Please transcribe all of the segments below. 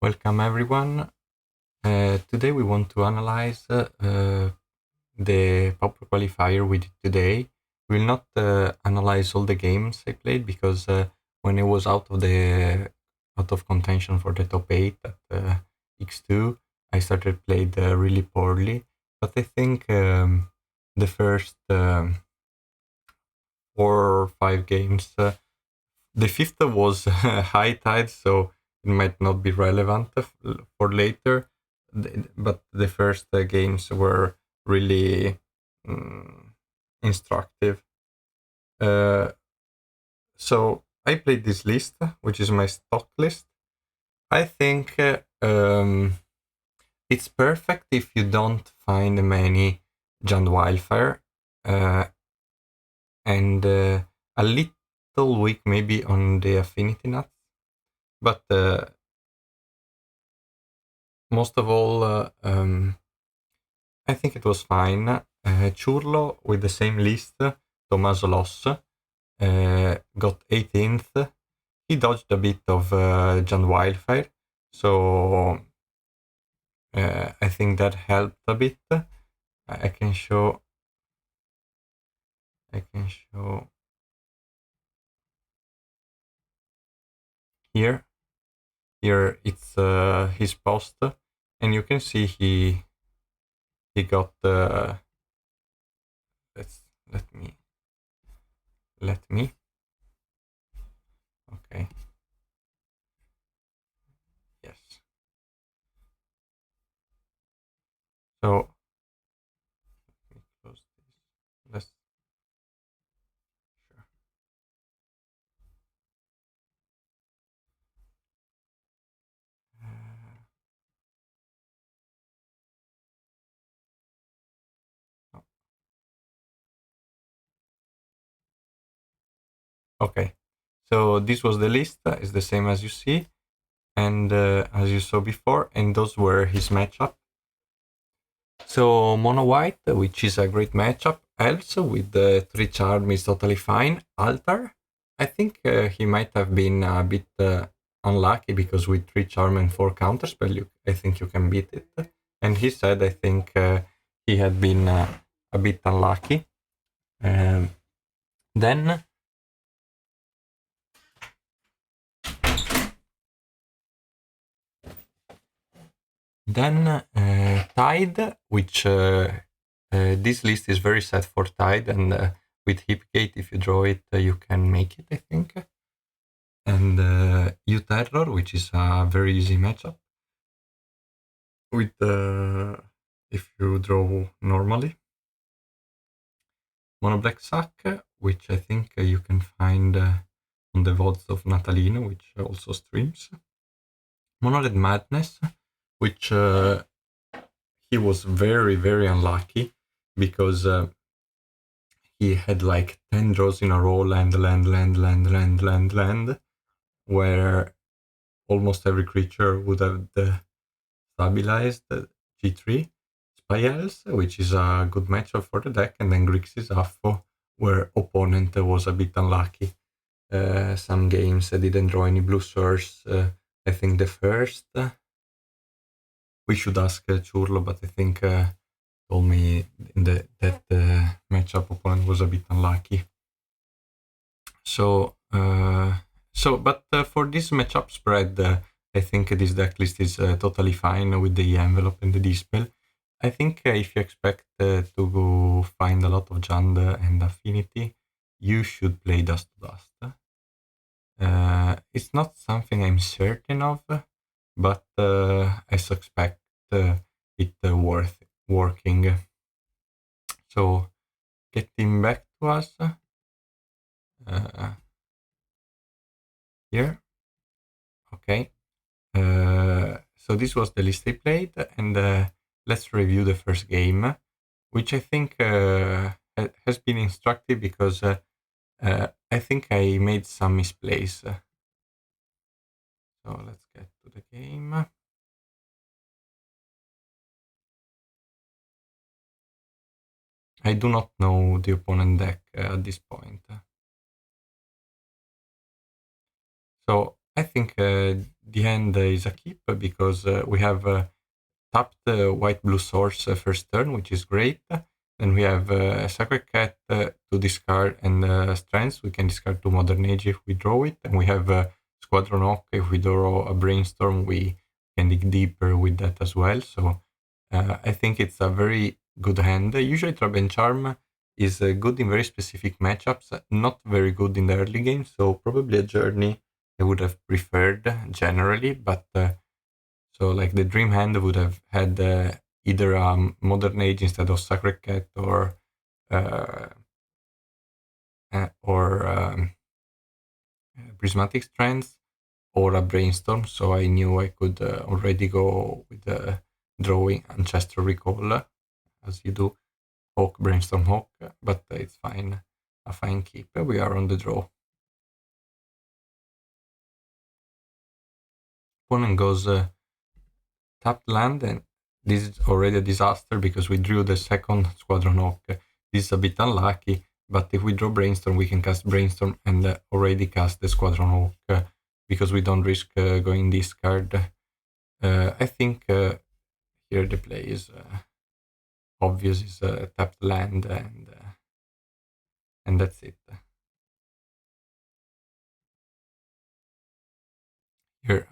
Welcome everyone. Today we want to analyze the PAUPER qualifier we did today. We will not analyze all the games I played because when I was out of contention for the top 8 at X2, I started played really poorly. But I think the first 4 or 5 games, the fifth was high tide, so it might not be relevant for later. But the first games were really instructive. So I played this list, which is my stock list. I think it's perfect if you don't find many Giant Wildfire, and a little weak maybe on the Affinity nuts. But most of all, I think it was fine. Ciurlo with the same list, Tommaso Loss, got 18th. He dodged a bit of John Wildfire, so I think that helped a bit. I can show here. Here it's his post, and you can see he got let me okay, yes, so let me close this. Let's sure. No. Okay, so this was the list. It's the same as you see, and as you saw before, and those were his matchup. So Mono White, which is a great matchup, else with the 3 charm is totally fine. Altar, I think he might have been a bit unlucky because with 3 charm and 4 counterspell, I think you can beat it. And he said, I think he had been a bit unlucky. Then Tide, which this list is very set for Tide, and with Hipgate, if you draw it, you can make it, I think. And U-Terror, which is a very easy matchup with if you draw normally. Mono Black Sack, which I think you can find on the VODs of Natalino, which also streams. Mono Red Madness, which he was very, very unlucky because he had like 10 draws in a row, land, where almost every creature would have stabilized G3. Spy Elves, which is a good matchup for the deck, and then Grixis Affo, where opponent was a bit unlucky. Some games didn't draw any blue source. I think the first. We should ask Ciurlo, but I think told me that the matchup opponent was a bit unlucky. So, but for this matchup spread, I think this deck list is totally fine with the envelope and the dispel. I think if you expect to go find a lot of Jund and Affinity, you should play Dust to Dust. It's not something I'm certain of, but I suspect it worth working. So, getting back to us here. Okay. So this was the list I played, and let's review the first game, which I think has been instructive because I think I made some misplays. So let's get to the game. I do not know the opponent deck at this point. So I think the hand is a keep because we have tapped white blue source first turn, which is great. Then we have Sacred Cat to discard and Strengths. We can discard to Modern Age if we draw it. And we have Squadron Hawk. If we draw a Brainstorm, we can dig deeper with that as well. So I think it's a very good hand. Usually Trap and Charm is good in very specific matchups, not very good in the early game. So probably a Journey I would have preferred generally, but so like the Dream Hand would have had either a Modern Age instead of Sacred Cat uh, or Prismatic Strands or a Brainstorm. So I knew I could already go with drawing Ancestral Recall as you do Hawk, Brainstorm, Hawk, but it's fine. A fine keep. We are on the draw. Opponent goes tapped land, and this is already a disaster because we drew the second Squadron Hawk. This is a bit unlucky, but if we draw Brainstorm, we can cast Brainstorm and already cast the Squadron Hawk because we don't risk going discard. I think here the play is obvious, is tapped land, and that's it. Here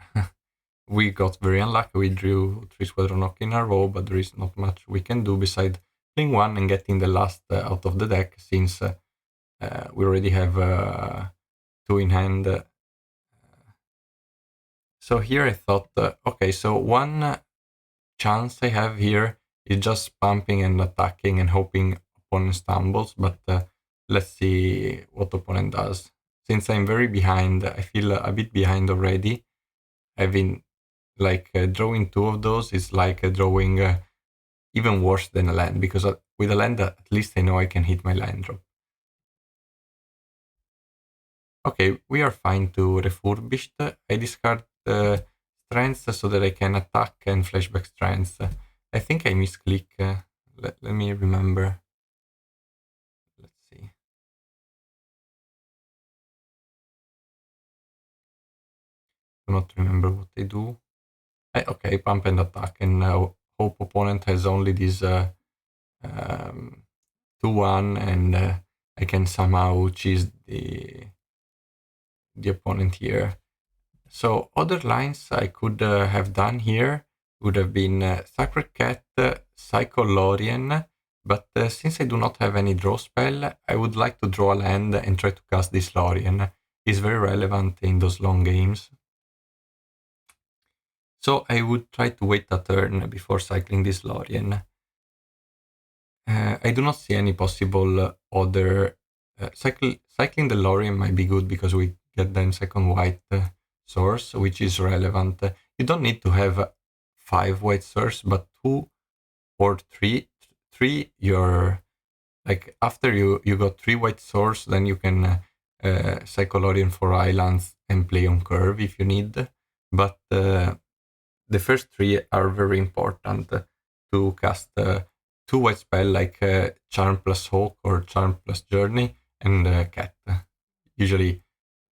we got very unlucky. We drew 3 Squadron Hawk in a row, but there is not much we can do beside playing one and getting the last out of the deck, since we already have 2 in hand. So here I thought, okay, so one chance I have here is just pumping and attacking and hoping opponent stumbles, but let's see what opponent does. Since I'm very behind, I feel a bit behind already. I've been like drawing 2 of those is like drawing even worse than a land, because with a land at least I know I can hit my land drop. Okay, we are fine to Refurbished. I discard Strengths so that I can attack and flashback Strengths. I think I misclick. Let me remember. Let's see. Do not remember what I do. Okay, pump and attack, and now hope opponent has only this 2-1, and I can somehow cheese the opponent here. So other lines I could have done here would have been Sacred Cat, Psycho Lorien, but since I do not have any draw spell, I would like to draw a land and try to cast this Lorien. It's very relevant in those long games. So I would try to wait a turn before cycling this Lorien. I do not see any possible other... cycling the Lorien might be good because we get then second white source, which is relevant. You don't need to have 5 white source, but 2 or 3. 3, you're like after you got 3 white source, then you can cycle Lorien for islands and play on curve if you need. But the first 3 are very important to cast 2 white spell like Charm plus Hawk or Charm plus Journey and Cat. Usually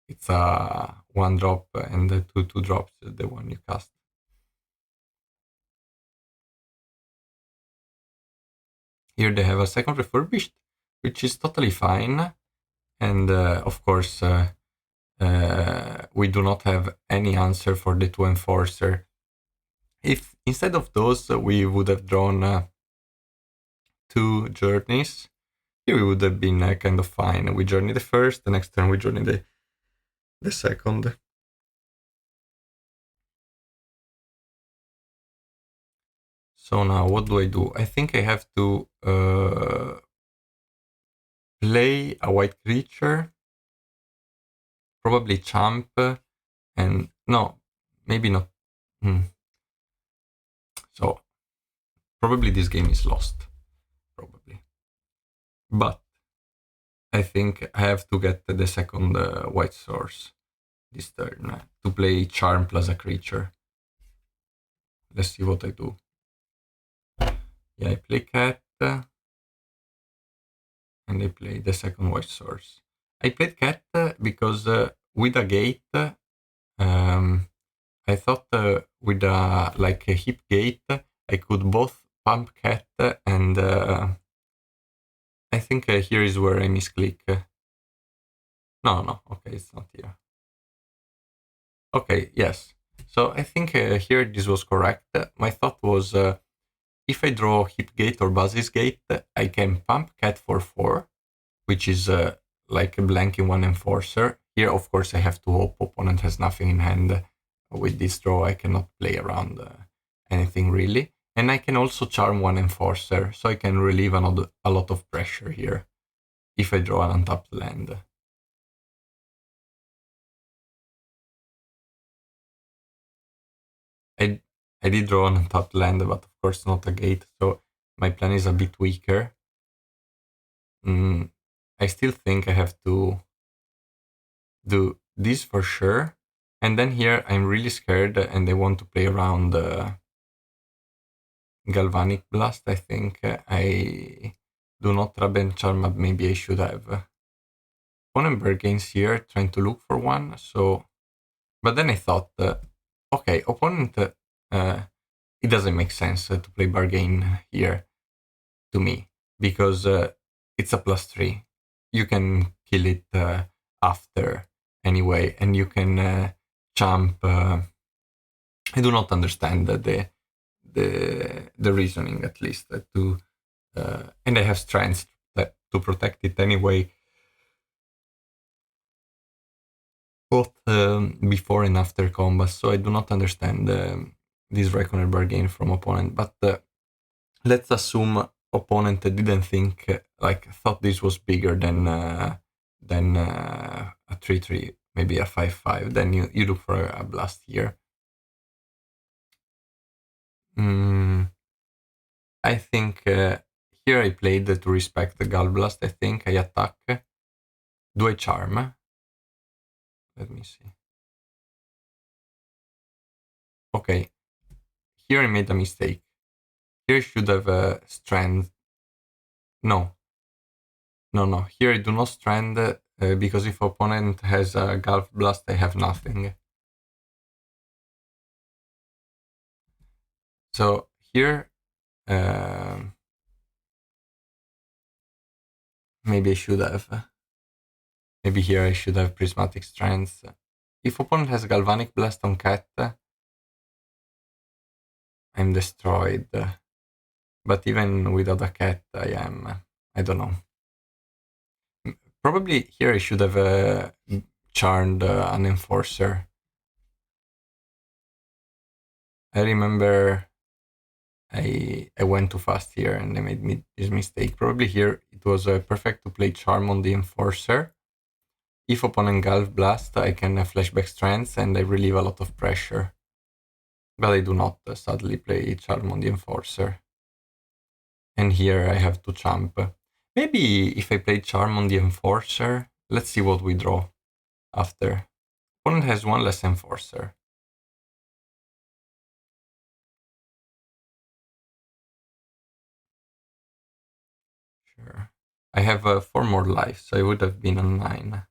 it's a 1 drop and 2 drops, the one you cast. Here they have a second Refurbished, which is totally fine. And of course, we do not have any answer for the 2 Enforcer. If instead of those we would have drawn 2 Journeys, here we would have been kind of fine. We journey the first, the next turn we journey the second. So now what do I do? I think I have to play a white creature, probably Champ, and no, maybe not. So probably this game is lost, probably. But I think I have to get the second white source this turn to play Charm plus a creature. Let's see what I do. Yeah, I play Cat, and I play the second white source. I played Cat because with a gate, I thought with like a hip gate, I could both pump cat and I think here is where I misclick. No, no, okay, it's not here. Okay, yes. So I think here this was correct. My thought was if I draw hip gate or basis gate, I can pump cat for 4, which is like a blank in one enforcer. Here, of course, I have to hope opponent has nothing in hand. With this draw, I cannot play around anything really. And I can also charm one enforcer, so I can relieve a lot of pressure here if I draw an untapped land. I, I did draw an untapped land, but of course not a gate, so my plan is a bit weaker. I still think I have to do this for sure. And then here I'm really scared and I want to play around Galvanic Blast. I think I do not trap and charm, but maybe I should have. Opponent bargains here, trying to look for one. So, but then I thought, okay, opponent, it doesn't make sense to play bargain here to me because it's a +3. You can kill it after anyway, and you can jump. I do not understand the reasoning at least to, and I have strengths to protect it anyway, both before and after combat. So I do not understand this Reckoner bargain from opponent, but let's assume opponent didn't think like thought this was bigger than a 3/3, maybe a 5/5. Then you look for a blast here. I think here I played to respect the Gal Blast. I think I attack. Do I charm? Let me see. Okay, here I made a mistake. Here I should have strand. No, no, no. Here I do not strand because if opponent has a Gulf Blast, I have nothing. So here, maybe I should have. Maybe here I should have Prismatic Strands. If opponent has Galvanic Blast on Cat, I'm destroyed. But even without a cat, I am. I don't know. Probably here I should have charmed an enforcer. I remember I went too fast here and I made this mistake. Probably here it was perfect to play charm on the enforcer. If opponent Gulf Blast, I can flashback strengths and I relieve a lot of pressure. But I do not sadly play charm on the enforcer. And here I have to jump. Maybe if I play charm on the enforcer, let's see what we draw after. Opponent has one less enforcer. Sure. I have 4 more lives, so I would have been on 9.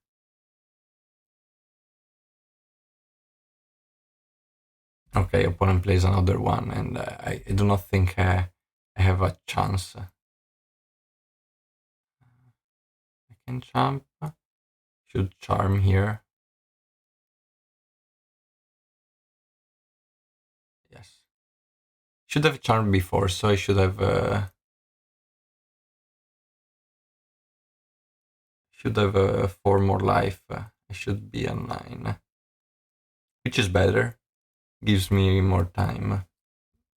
Okay, opponent plays another one, and I do not think I have a chance. I can jump. Should charm here. Yes. Should have charmed before, so I should have 4 more life. I should be on 9, which is better. Gives me more time.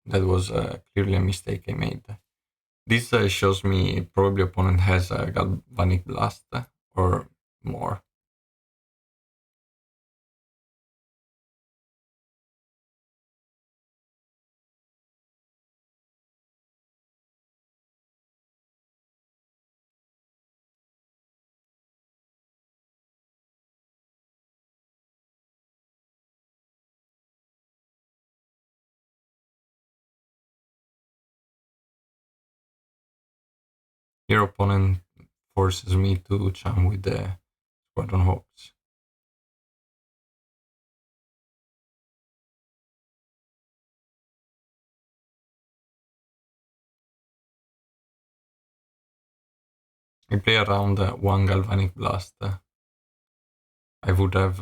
That was clearly a mistake I made. This shows me probably opponent has a Galvanic Blast or more. Your opponent forces me to charm with the Squadron Hawks. I play around one Galvanic Blast. I would have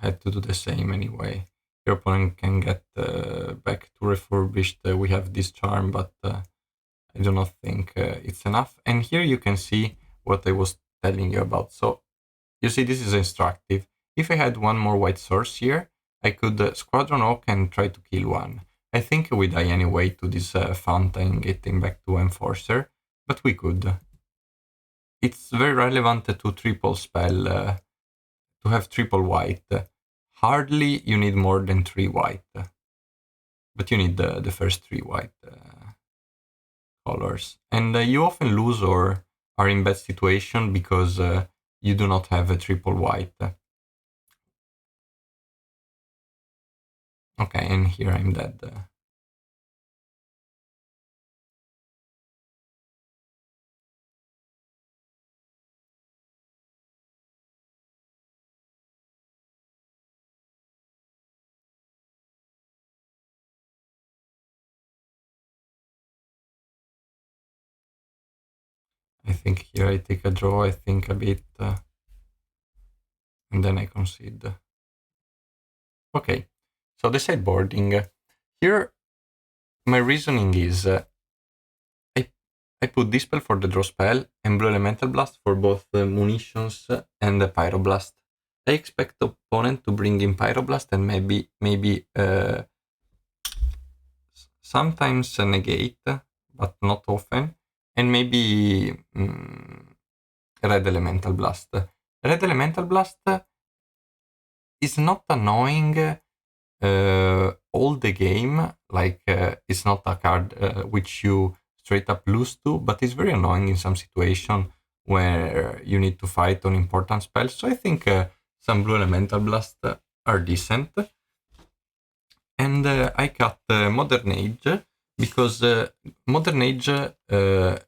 had to do the same anyway. Your opponent can get back to refurbished. We have this charm, but I do not think it's enough. And here you can see what I was telling you about. So you see, this is instructive. If I had one more white source here, I could Squadron Oak and try to kill one. I think we die anyway to this fountain getting back to Enforcer, but we could. It's very relevant to triple spell, to have triple white. Hardly you need more than 3 white, but you need the first 3 white colors. And you often lose or are in bad situation because you do not have a triple white. Okay, and here I'm dead. I think here I take a draw, I think a bit, and then I concede. Okay, so the sideboarding. Here, my reasoning is I put Dispel for the draw spell and Blue Elemental Blast for both munitions and the Pyroblast. I expect the opponent to bring in Pyroblast and maybe sometimes negate, but not often, and maybe Red Elemental Blast. Red Elemental Blast is not annoying all the game, like it's not a card which you straight up lose to, but it's very annoying in some situation where you need to fight on important spells. So I think some Blue Elemental Blast are decent. And I cut Modern Age because Modern Age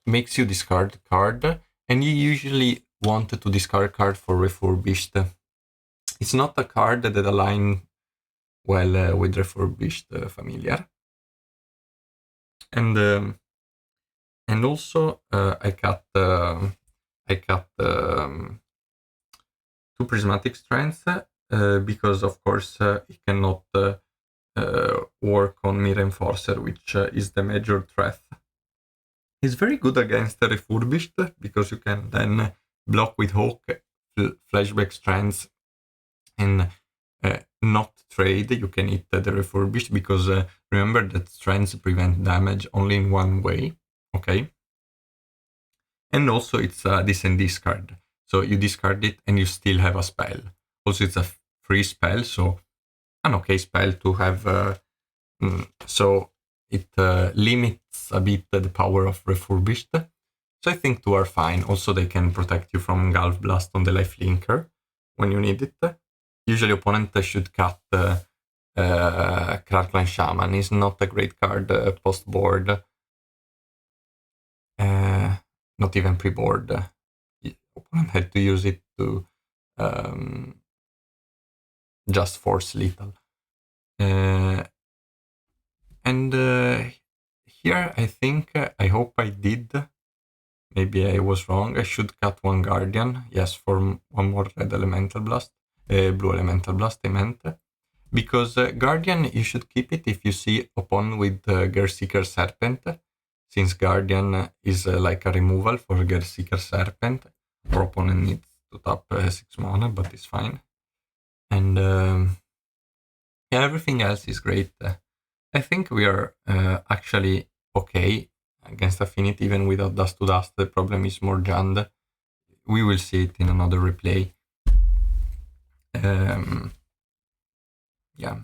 makes you discard card, and you usually want to discard card for refurbished. It's not a card that align well with refurbished familiar. And also I cut 2 prismatic strands because of course it cannot work on Mirror Enforcer, which is the major threat. It's very good against the refurbished because you can then block with Hawk, flashback strands, and not trade. You can hit the refurbished because remember that strands prevent damage only in one way. Okay. And also it's a decent discard. So you discard it and you still have a spell. Also it's a free spell, so an okay spell to have. So it limits a bit the power of refurbished. So I think 2 are fine. Also they can protect you from Gulf Blast on the life linker when you need it. Usually opponent should cut Crackline Shaman. Is not a great card post board. Not even pre-board. Opponent had to use it to just force lethal. And here I think, I hope I did. Maybe I was wrong. I should cut 1 Guardian. Yes, for 1 more Red Elemental Blast. Blue Elemental Blast, I meant. Because Guardian, you should keep it if you see opponent with Gerseeker Serpent. Since Guardian is like a removal for Gerseeker Serpent. Or opponent needs to tap 6 mana, but it's fine. And yeah, everything else is great. I think we are actually okay against Affinity, even without Dust to Dust. The problem is more Jund. We will see it in another replay. Yeah.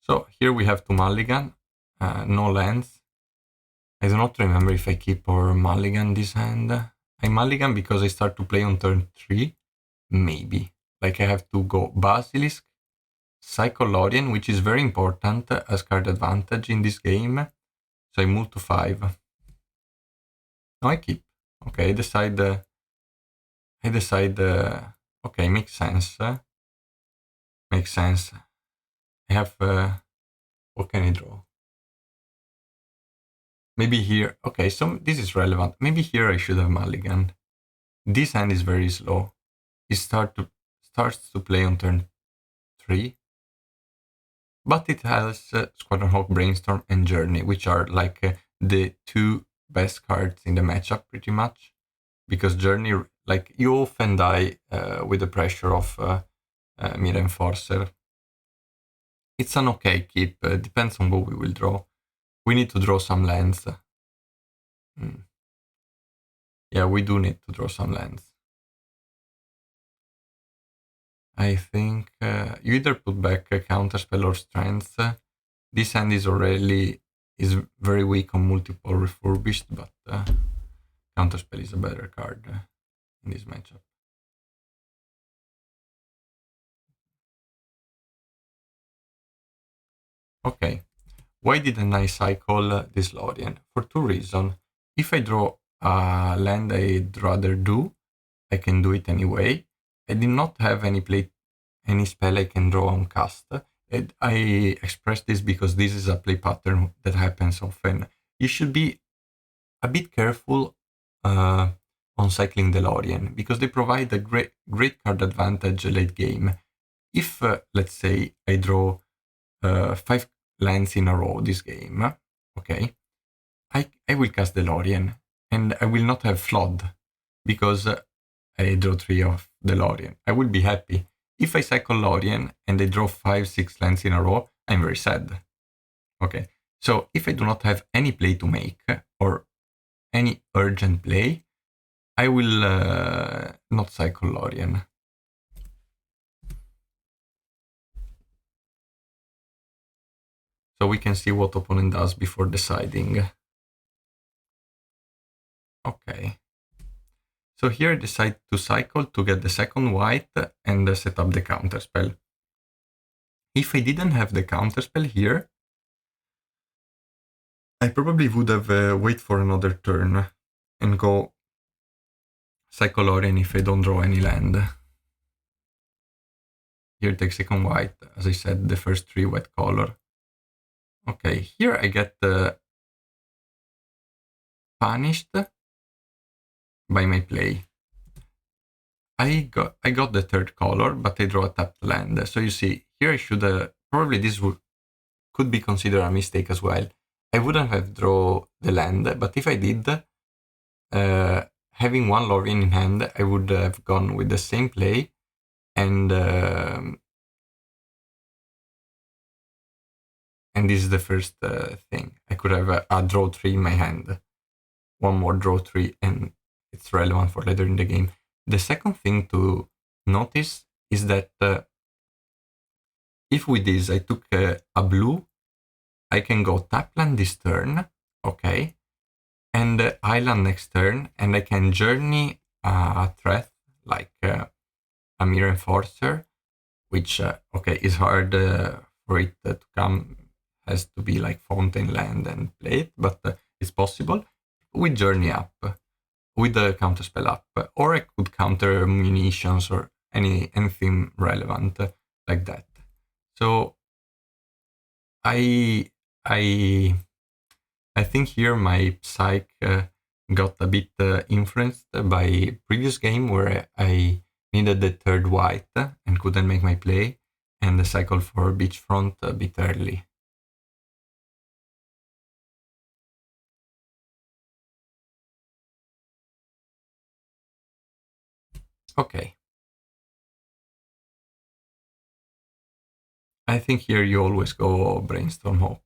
So here we have 2 Mulligan, no lands. I do not remember if I keep or Mulligan this hand. I Mulligan because I start to play on turn 3. Maybe. Like I have to go Basilisk, Psycholorian, which is very important as card advantage in this game. So I move to 5. No, I keep. Okay, I decide. Okay, makes sense. Makes sense. I have. What can I draw? Maybe here, okay, so this is relevant. Maybe here I should have mulligan. This hand is very slow. It starts to play on turn 3. But it has Squadron Hawk, Brainstorm, and Journey, which are like the 2 best cards in the matchup, pretty much. Because Journey, like, you often die with the pressure of Mira Enforcer. It's an okay keep, depends on what we will draw. We need to draw some lands. Yeah, we do need to draw some lands. I think you either put back a Counterspell or Strength. This hand is very weak on multiple refurbished, but Counterspell is a better card in this matchup. Okay, why didn't I cycle this Lorien? For 2 reasons. If I draw a land I'd rather do, I can do it anyway. I did not have any spell I can draw on cast. And I express this because this is a play pattern that happens often. You should be a bit careful on cycling DeLorean because they provide a great card advantage late game. If, let's say, I draw 5 lands in a row this game, okay, I will cast DeLorean and I will not have Flood because I draw 3 of DeLorean. I will be happy. If I cycle Lorien and I draw 5-6 lands in a row, I'm very sad. Okay, so if I do not have any play to make or any urgent play, I will not cycle Lorien. So we can see what opponent does before deciding. Okay. So here I decide to cycle to get the second white and set up the counterspell. If I didn't have the counterspell here, I probably would have wait for another turn and go cycle Lorien if I don't draw any land. Here take second white, as I said, the first 3 white color. Okay, here I get punished by my play. I got the 3rd color, but I draw a tapped land. So you see, here I should probably this could be considered a mistake as well. I wouldn't have drawn the land, but if I did, having 1 Lorien in hand, I would have gone with the same play and this is the first thing. I could have a draw 3 in my hand. 1 more draw 3 and it's relevant for later in the game. The second thing to notice is that if with this I took a blue, I can go tap land this turn, okay, and island next turn, and I can journey a threat like a Mirror Enforcer, which, okay, is hard for it to come, has to be like Fountain Land and play it, but it's possible with Journey up, with the counterspell up, or I could counter munitions or anything relevant like that. So I think here my psych got a bit influenced by previous game where I needed the 3rd white and couldn't make my play, and the cycle for beachfront a bit early. Okay. I think here you always go Brainstorm Hawk.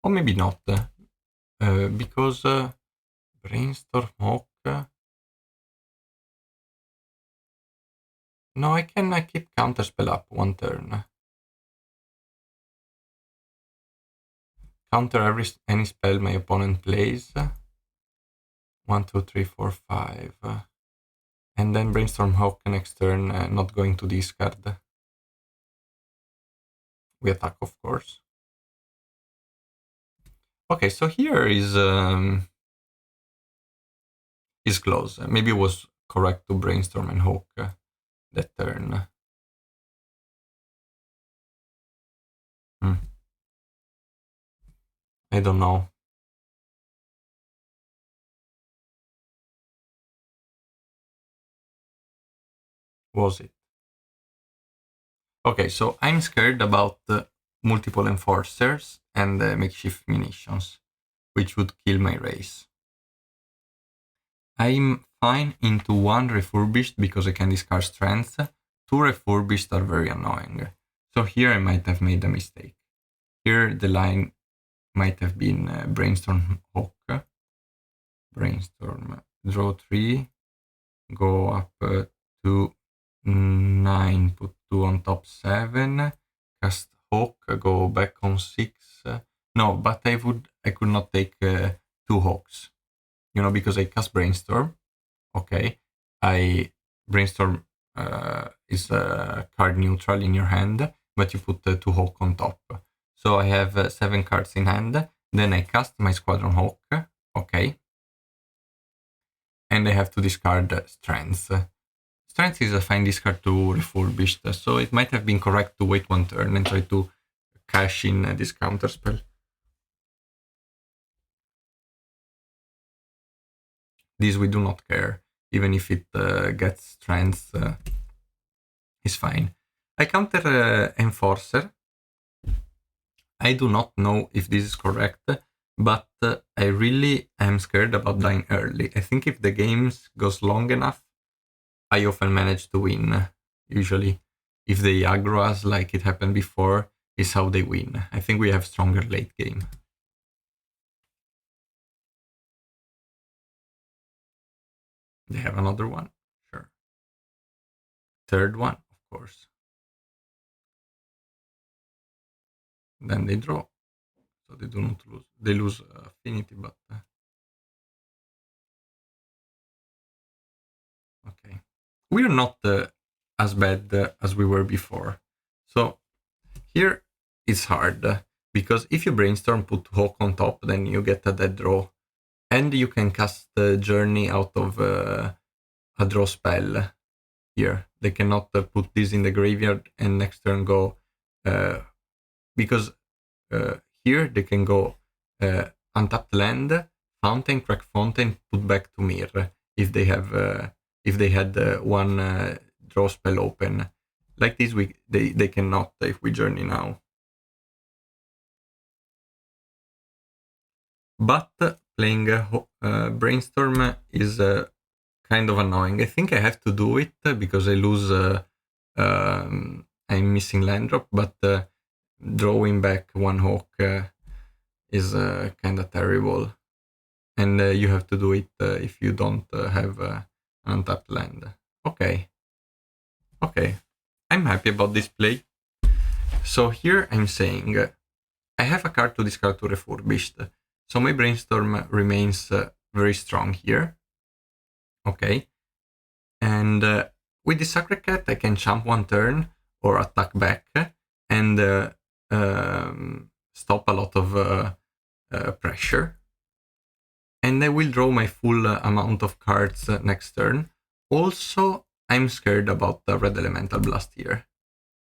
Or maybe not, because Brainstorm Hawk... no, I can keep Counterspell up 1 turn. Counter any spell my opponent plays. 1, 2, 3, 4, 5. And then Brainstorm Hawk next turn, not going to discard. We attack, of course. Okay, so here is close. Maybe it was correct to Brainstorm and Hawk that turn. I don't know. was it? Okay, so I'm scared about multiple enforcers and makeshift munitions, which would kill my race. I'm fine into one refurbished because I can discard strength. Two refurbished are very annoying. So here I might have made a mistake. Here the line might have been Brainstorm Hawk. Brainstorm, draw 3, go up to 9, put 2 on top 7, cast Hawk, go back on 6. No, but I could not take 2 Hawks, because I cast Brainstorm. Okay, Brainstorm is card neutral in your hand, but you put 2 Hawk on top. So I have 7 cards in hand, then I cast my Squadron Hawk, okay, and I have to discard Strength. Strength is a fine discard to refurbished, so it might have been correct to wait 1 turn and try to cash in this counter spell. This we do not care, even if it gets Strength, is fine. I counter Enforcer. I do not know if this is correct, but I really am scared about dying early. I think if the game goes long enough, I often manage to win. Usually, if they aggro us like it happened before, is how they win. I think we have stronger late game. They have another one? Sure. Third one, of course. Then they draw. So they do not lose. They lose Affinity, but... okay. We're not as bad as we were before. So here it's hard, because if you Brainstorm, put Hawk on top, then you get a dead draw. And you can cast Journey out of a draw spell here. They cannot put this in the graveyard and next turn go... because here they can go untapped land, fountain, crack fountain, put back to mirror if they have if they had one draw spell open. Like this, they cannot if we journey now. But playing Brainstorm is kind of annoying. I think I have to do it because I lose. I'm missing land drop, but drawing back 1 Hawk is kind of terrible. And you have to do it if you don't have an untapped land. Okay. Okay. I'm happy about this play. So here I'm saying I have a card to discard to refurbished. So my Brainstorm remains very strong here. Okay. And with the Sacred Cat, I can jump 1 turn or attack back and stop a lot of pressure. And I will draw my full amount of cards next turn. Also, I'm scared about the Red Elemental Blast here.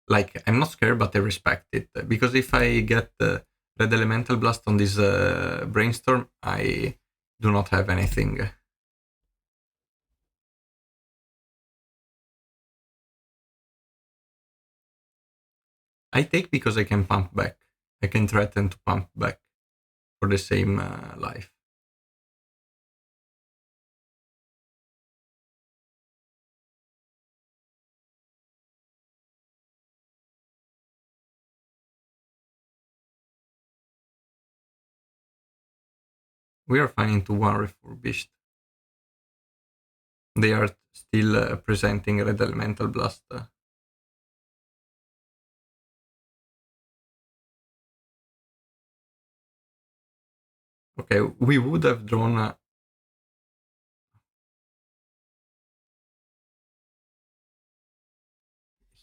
Like, I'm not scared, but I respect it. Because if I get the Red Elemental Blast on this Brainstorm, I do not have anything. I take because I can pump back. I can threaten to pump back for the same life. We are fine into 1 refurbished. They are still presenting Red Elemental Blast. Okay, we would have drawn...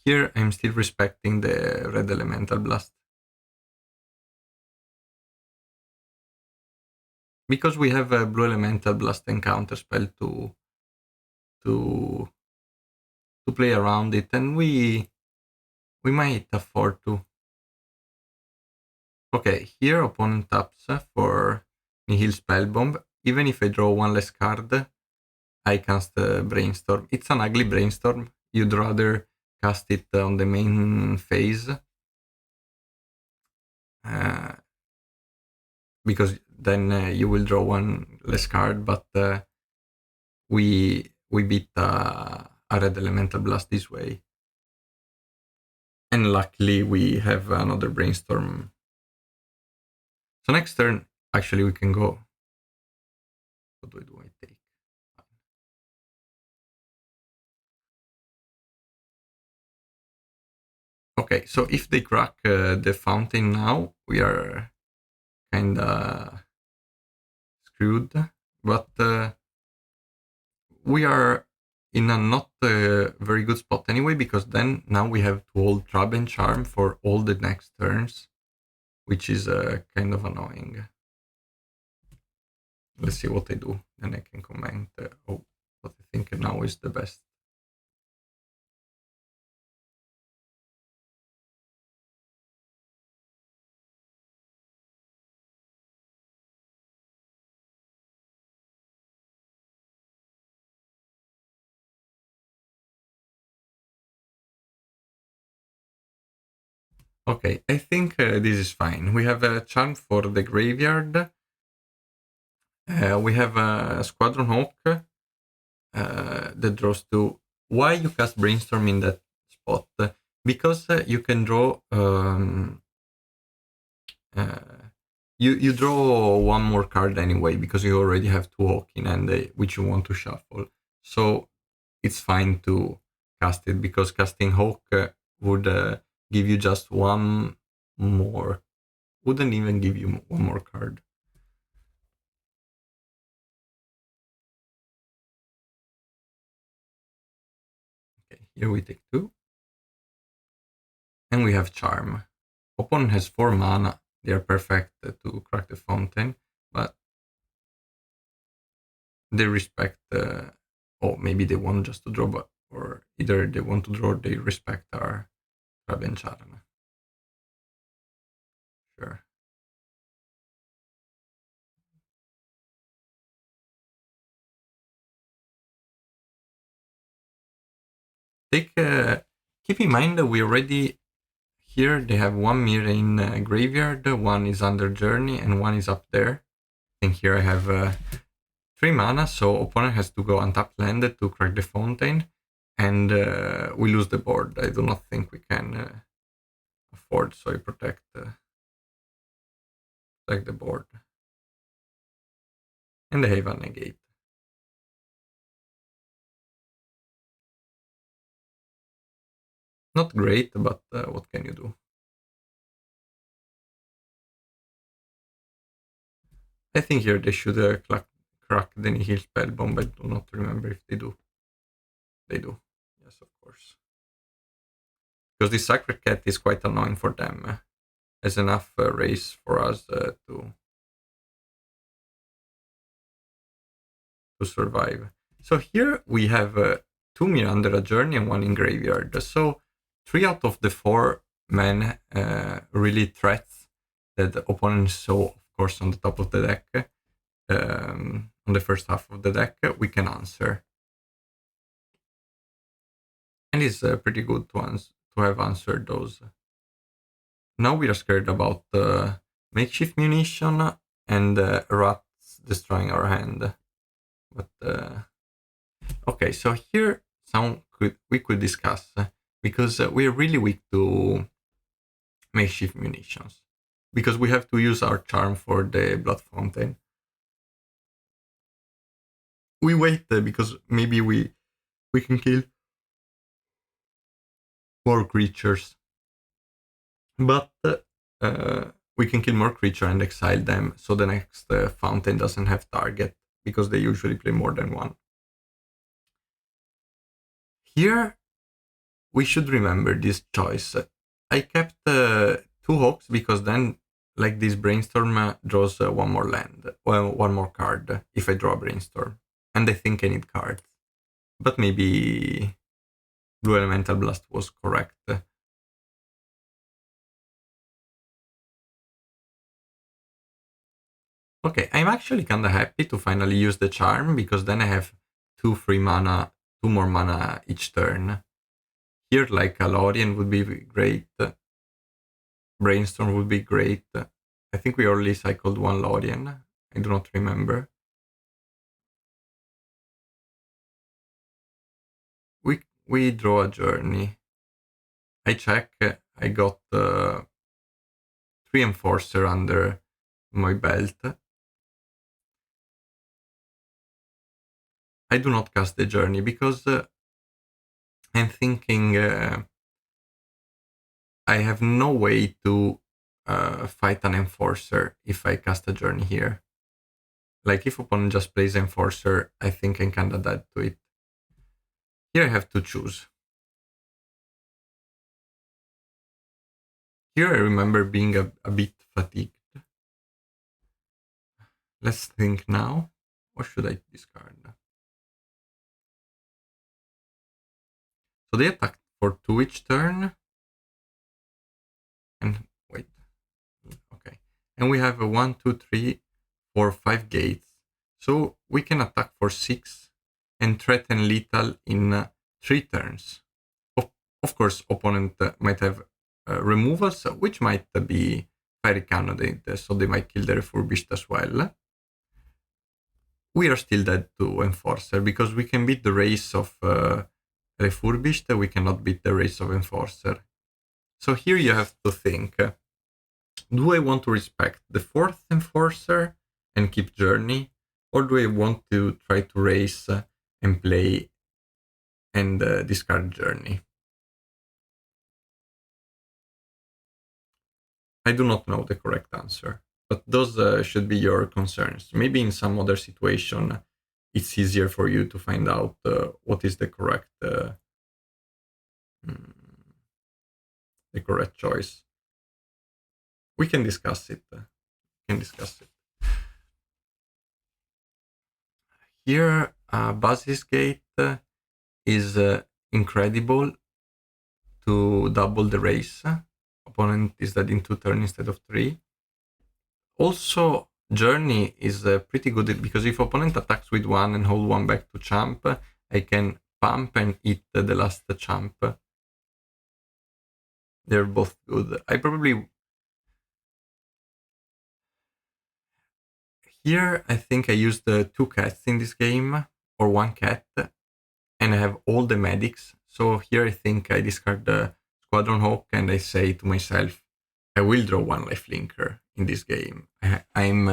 here I'm still respecting the Red Elemental Blast. Because we have a Blue Elemental Blast and Counterspell to play around it, and we might afford to. Okay, here opponent taps for Nihil Spellbomb. Even if I draw 1 less card, I cast Brainstorm. It's an ugly Brainstorm. you'd rather cast it on the main phase, because then you will draw one less card, but we beat a red elemental blast this way. And luckily we have another brainstorm. So next turn, actually we can go. What do I take? Okay, so if they crack the fountain now, we are kinda screwed. But we are in a not very good spot anyway, because then now we have to hold Trap and Charm for all the next turns, which is kind of annoying. Let's see what I do, then I can comment what I think now is the best. Okay, I think this is fine. We have a charm for the graveyard. We have a Squadron Hawk that draws two. Why you cast Brainstorm in that spot? Because you can draw. You draw one more card anyway, because you already have two Hawk in hand, which you want to shuffle. So it's fine to cast it, because casting Hawk would give you just one more. Wouldn't even give you one more card. Okay, here we take two. And we have Charm. Opponent has 4 mana. They are perfect to crack the fountain, but they respect. Or maybe they want just to draw, or either they want to draw, or they respect our Trap and Charm. Sure. Keep in mind that we already here. They have one mirror in graveyard, one is under journey, and one is up there. And here I have 3 mana, so opponent has to go untapped land to crack the fountain, and we lose the board. I do not think we can afford, so I protect the board. And they have a negate. Not great, but what can you do? I think here they should crack the Nihil Spellbomb. I do not remember if they do. They do. Yes, of course. Because this Sacred Cat is quite annoying for them. Has enough race for us to survive. So here we have 2 mirror under a journey and 1 in graveyard. So 3 out of the 4 men really threats that the opponent saw, of course, on the top of the deck. On the first half of the deck, we can answer. And it's pretty good to have answered those. Now we are scared about makeshift munition and rats destroying our hand. But okay, so here we could discuss, because we're really weak to makeshift munitions, because we have to use our charm for the blood fountain. We wait because maybe we can kill more creatures, but we can kill more creatures and exile them, so the next fountain doesn't have target, because they usually play more than one. Here we should remember this choice. I kept 2 Hawks, because then, like this Brainstorm draws one more land, one more card if I draw a Brainstorm. And I think I need cards. But maybe Blue Elemental Blast was correct. Okay, I'm actually kinda happy to finally use the Charm, because then I have 2 free mana, 2 more mana each turn. Here, like a Lorien would be great. Brainstorm would be great. I think we only cycled one Lorien. I do not remember. We draw a journey. I check. I got 3 Enforcer under my belt. I do not cast the journey because I'm thinking I have no way to fight an Enforcer if I cast a journey here. Like if opponent just plays Enforcer, I think I'm kinda dead to it. Here I have to choose. Here I remember being a bit fatigued. Let's think now. What should I discard? So they attack for 2 each turn. And wait. Okay. And we have a 1, 2, 3, 4, 5 gates. So we can attack for 6 and threaten lethal in 3 turns. Of course, opponent might have removals, which might be fiery cannonade, so they might kill the refurbished as well. We are still dead to Enforcer because we can beat the race of refurbished, we cannot beat the race of Enforcer. So here you have to think, do I want to respect the 4th Enforcer and keep Journey, or do I want to try to race and play and discard Journey? I do not know the correct answer, but those should be your concerns. Maybe in some other situation, it's easier for you to find out what is the correct choice. We can discuss it. Here, Basis Gate is incredible to double the race. Opponent is dead in 2 turns instead of 3. Also, Journey is pretty good because if opponent attacks with 1 and hold 1 back to champ, I can pump and hit the last champ. They're both good. I probably... Here, I think I used 2 cats in this game, or 1 cat, and I have all the medics. So here I think I discard the Squadron Hawk and I say to myself, I will draw 1 lifelinker in this game. I'm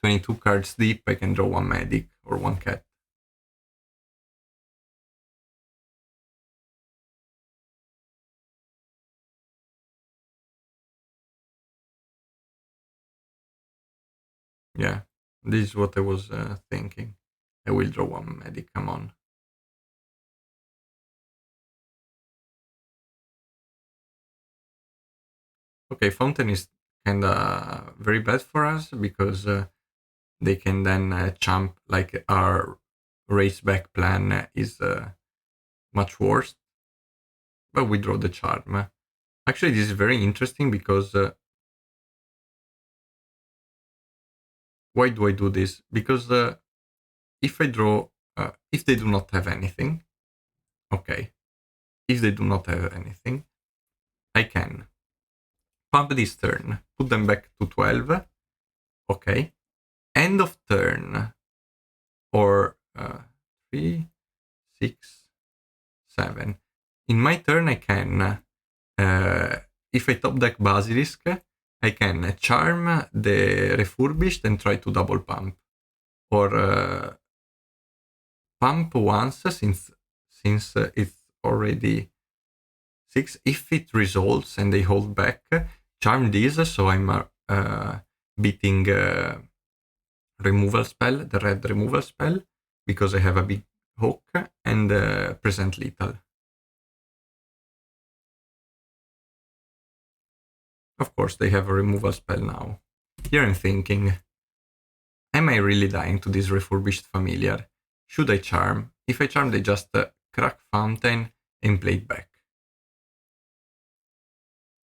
22 cards deep, I can draw 1 medic or 1 cat. Yeah, this is what I was thinking. I will draw 1 medic, come on. Okay, Fountain is kinda very bad for us because they can then champ, like our race back plan is much worse. But we draw the charm. Actually, this is very interesting because why do I do this? Because if I draw, if they do not have anything, okay. If they do not have anything, I can pump this turn, put them back to 12, okay. End of turn, or 3, 6, 7. In my turn, I can, if I top deck Basilisk, I can charm the refurbished and try to double pump. Or pump once since it's already 6. If it resolves and they hold back, charm this, so I'm beating removal spell, the red removal spell, because I have a big hook, and present lethal. Of course, they have a removal spell now. Here I'm thinking, am I really dying to this refurbished familiar? Should I charm? If I charm, they just crack Fountain and play it back.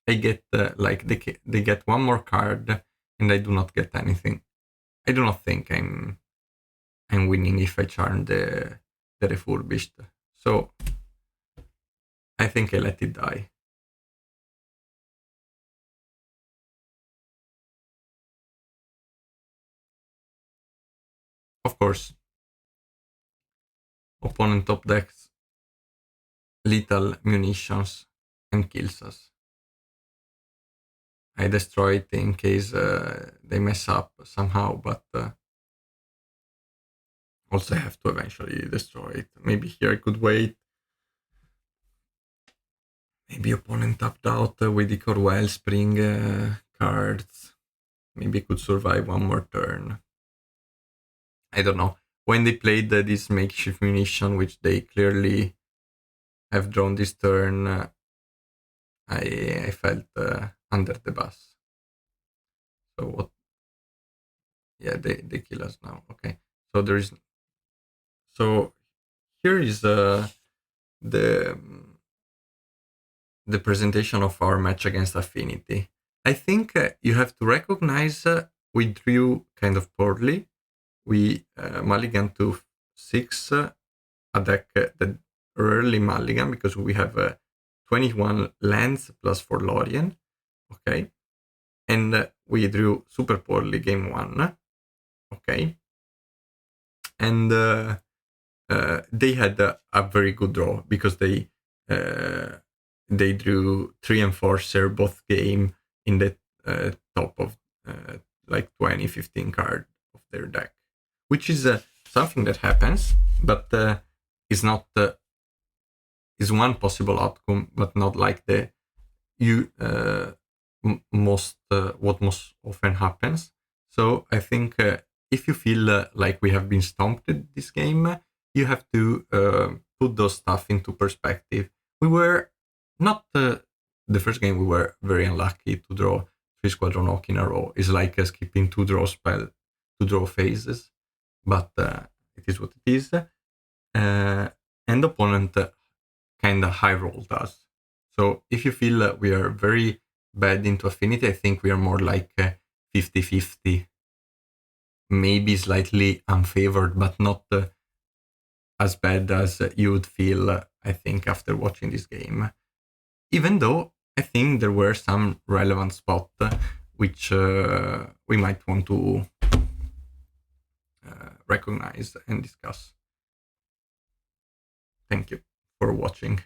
I get like they get 1 more card, and I do not get anything. I do not think I'm winning if I charm the refurbished. So I think I let it die. Of course, opponent top decks lethal munitions and kills us. I destroy it in case they mess up somehow, but also I have to eventually destroy it. Maybe here I could wait. Maybe opponent tapped out with the Wellspring cards. Maybe I could survive one more turn. I don't know. When they played this makeshift munition, which they clearly have drawn this turn, I felt under the bus. So what? Yeah, they kill us now. Okay. So there is. So here is the the presentation of our match against Affinity. I think you have to recognize we drew kind of poorly. We mulligan to 6, a deck that rarely mulligan because we have 21 lands plus 4 Lorien. Okay. And we drew super poorly game 1. Okay. And they had a very good draw because they drew 3 Enforcer both game in the top of like 20-15 card of their deck, which is something that happens, but is not is one possible outcome, but not like the you most what most often happens. So I think if you feel like we have been stomped this game, you have to put those stuff into perspective. We were not the first game. We were very unlucky to draw 3 Squadron Oak in a row. It's like skipping 2 draw spell, 2 draw phases, but it is what it is. And opponent kind of high rolled us. So if you feel we are very bad into Affinity, I think we are more like 50-50, maybe slightly unfavored, but not as bad as you would feel, I think, after watching this game. Even though I think there were some relevant spots which we might want to recognize and discuss. Thank you for watching.